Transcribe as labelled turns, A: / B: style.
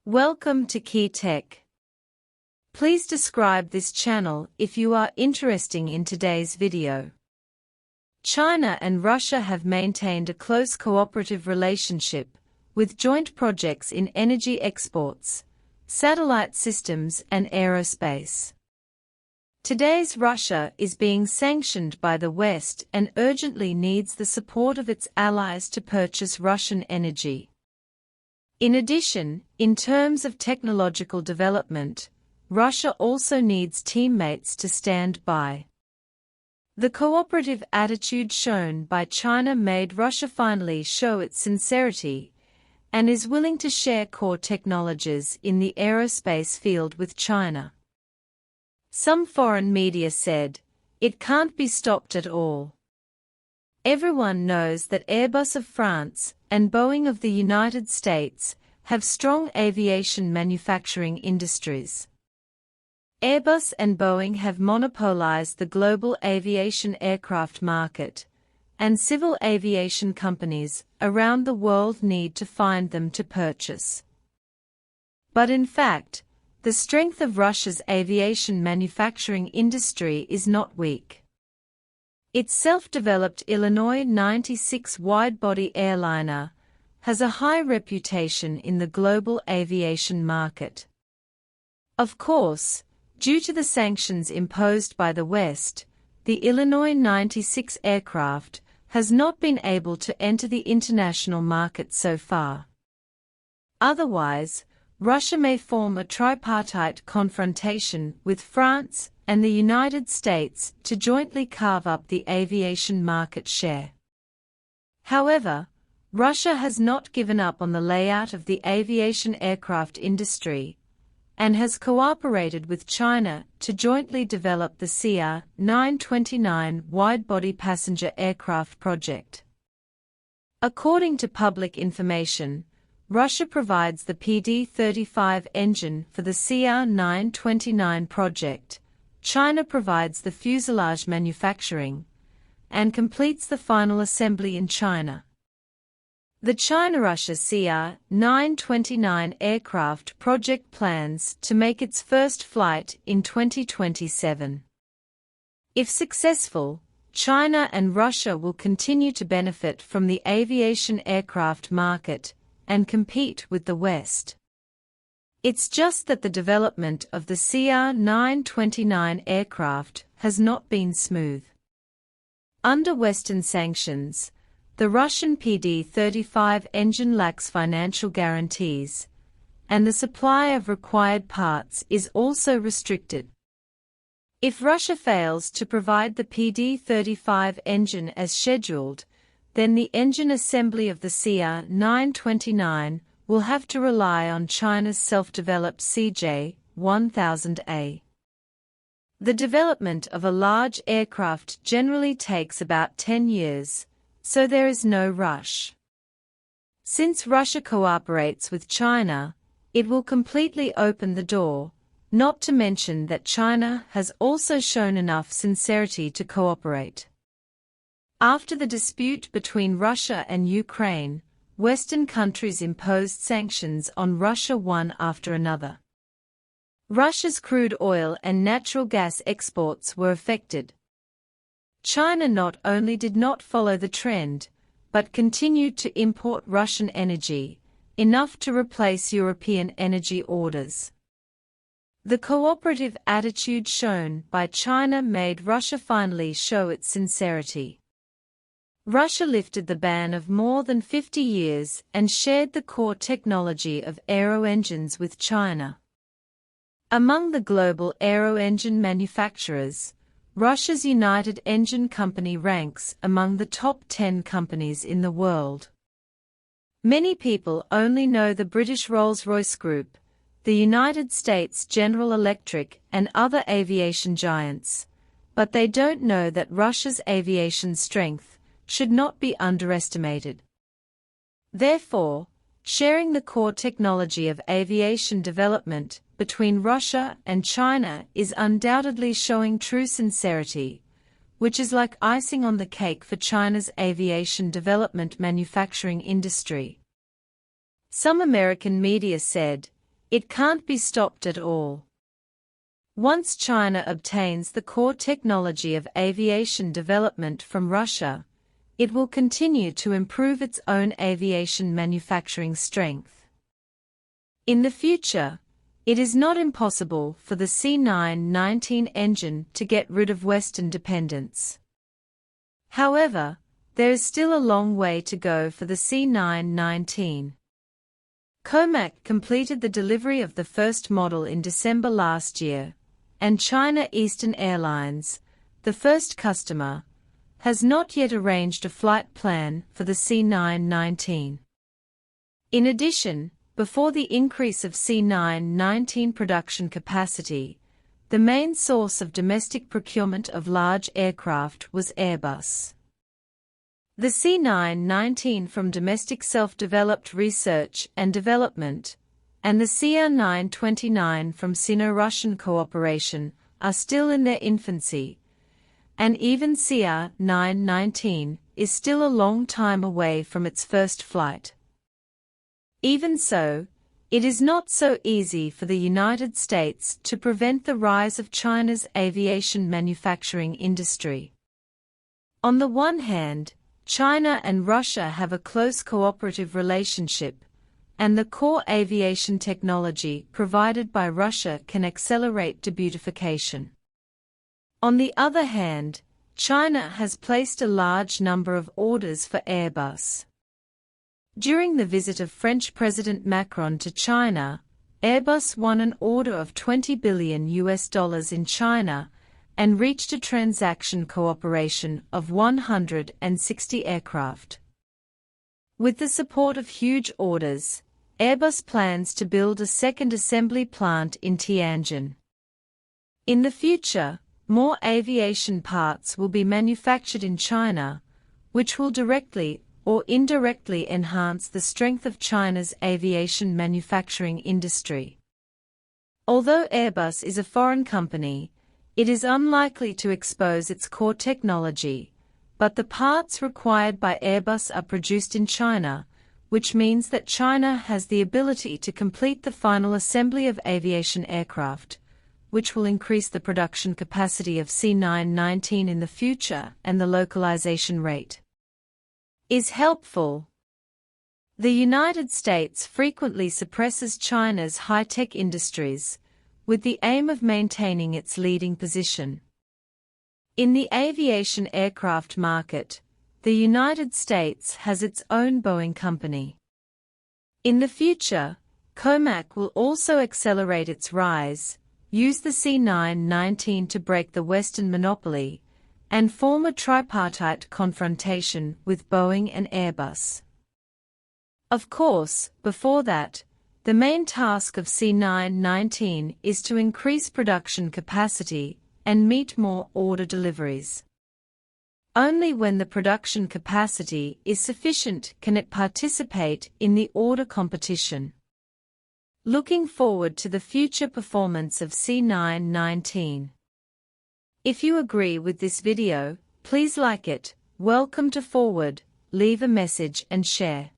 A: Welcome to Key Tech. Please describe this channel if you are interested in today's video. China and Russia have maintained a close cooperative relationship, with joint projects in energy exports, satellite systems and aerospace. Today's Russia is being sanctioned by the West and urgently needs the support of its allies to purchase Russian energy. In addition, in terms of technological development, Russia also needs teammates to stand by. The cooperative attitude shown by China made Russia finally show its sincerity and is willing to share core technologies in the aerospace field with China. Some foreign media said, "It can't be stopped at all." Everyone knows that Airbus of France and Boeing of the United States have strong aviation manufacturing industries. Airbus and Boeing have monopolized the global aviation aircraft market, and civil aviation companies around the world need to find them to purchase. But in fact, the strength of Russia's aviation manufacturing industry is not weak. Its self-developed Illinois 96 wide-body airliner has a high reputation in the global aviation market. Of course, due to the sanctions imposed by the West, the Illinois 96 aircraft has not been able to enter the international market so far. Otherwise, Russia may form a tripartite confrontation with France and the United States to jointly carve up the aviation market share. However, Russia has not given up on the layout of the aviation aircraft industry and has cooperated with China to jointly develop the CR-929 wide-body passenger aircraft project. According to public information, Russia provides the PD-35 engine for the CR-929 project, China provides the fuselage manufacturing, and completes the final assembly in China. The China-Russia CR-929 aircraft project plans to make its first flight in 2027. If successful, China and Russia will continue to benefit from the aviation aircraft market and compete with the West. It's just that the development of the CR-929 aircraft has not been smooth. Under Western sanctions, the Russian PD-35 engine lacks financial guarantees, and the supply of required parts is also restricted. If Russia fails to provide the PD-35 engine as scheduled, then the engine assembly of the CR-929 will have to rely on China's self-developed CJ-1000A. The development of a large aircraft generally takes about 10 years, so there is no rush. Since Russia cooperates with China, it will completely open the door, not to mention that China has also shown enough sincerity to cooperate. After the dispute between Russia and Ukraine, Western countries imposed sanctions on Russia one after another. Russia's crude oil and natural gas exports were affected. China not only did not follow the trend, but continued to import Russian energy, enough to replace European energy orders. The cooperative attitude shown by China made Russia finally show its sincerity. Russia lifted the ban of more than 50 years and shared the core technology of aero engines with China. Among the global aero engine manufacturers, Russia's United Engine Company ranks among the top 10 companies in the world. Many people only know the British Rolls-Royce Group, the United States General Electric and other aviation giants, but they don't know that Russia's aviation strength should not be underestimated. Therefore, sharing the core technology of aviation development between Russia and China is undoubtedly showing true sincerity, which is like icing on the cake for China's aviation development manufacturing industry. Some American media said, It can't be stopped at all. Once China obtains the core technology of aviation development from Russia, it will continue to improve its own aviation manufacturing strength. In the future, it is not impossible for the C919 engine to get rid of Western dependence. However, there is still a long way to go for the C919. COMAC completed the delivery of the first model in December last year, and China Eastern Airlines, the first customer, has not yet arranged a flight plan for the C919. In addition, before the increase of C919 production capacity, the main source of domestic procurement of large aircraft was Airbus. The C919 from domestic self-developed research and development, and the CR929 from Sino-Russian cooperation are still in their infancy, and even CR919 is still a long time away from its first flight. Even so, it is not so easy for the United States to prevent the rise of China's aviation manufacturing industry. On the one hand, China and Russia have a close cooperative relationship, and the core aviation technology provided by Russia can accelerate debeutification. On the other hand, China has placed a large number of orders for Airbus. During the visit of French President Macron to China, Airbus won an order of $20 billion in China and reached a transaction cooperation of 160 aircraft. With the support of huge orders, Airbus plans to build a second assembly plant in Tianjin. In the future, more aviation parts will be manufactured in China, which will directly or indirectly enhance the strength of China's aviation manufacturing industry. Although Airbus is a foreign company, it is unlikely to expose its core technology, but the parts required by Airbus are produced in China, which means that China has the ability to complete the final assembly of aviation aircraft, which will increase the production capacity of C919 in the future and the localization rate is helpful. The United States frequently suppresses China's high-tech industries, with the aim of maintaining its leading position. In the aviation aircraft market, the United States has its own Boeing company. In the future, COMAC will also accelerate its rise, use the C919 to break the Western monopoly, and form a tripartite confrontation with Boeing and Airbus. Of course, before that, the main task of C919 is to increase production capacity and meet more order deliveries. Only when the production capacity is sufficient can it participate in the order competition. Looking forward to the future performance of C919. If you agree with this video, please like it, welcome to Forward, leave a message and share.